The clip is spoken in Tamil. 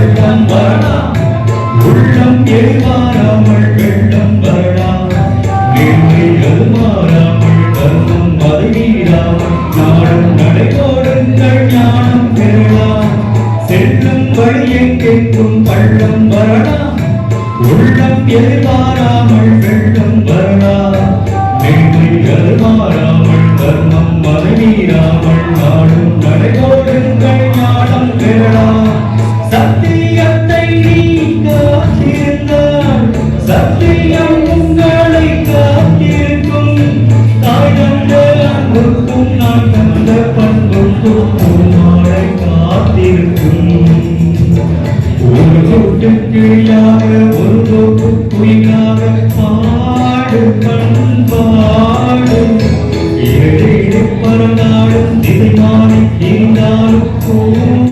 பள்ளம் வரலாம் உள்ளம் எரிவாராமல் வெள்ளம் வரலாம் நேர்மைகள் மாறாமல் தர்மம் மறைவீராமல் நாடும் நடைபோடுங்கள் ஞானம் பெறலாம் செல்லும் வழியை கேட்கும் பள்ளம் வரலாம் உள்ளம் எதிர்பாராமல் வெள்ளம் வரலாம் நேர்மைகள் மாறாமல் தர்மம் மறைவீராமல் நாடும் நடைபோடுங்கள் ஞானம் பெறலாம் சத்தியத்தை காத்திருந்தால் சத்தியம் உங்களை காத்திருக்கும் தாய் தந்த அன்புக்கும் நான் தந்த பண்புக்கும் உமாரை காத்திருக்கும் ஒரு தோட்டுக்கிழியாக ஒரு தோட்டு குயிலாக பாடு பண்பாடு பறந்தாலும் திசை மாறி இருந்தாலும்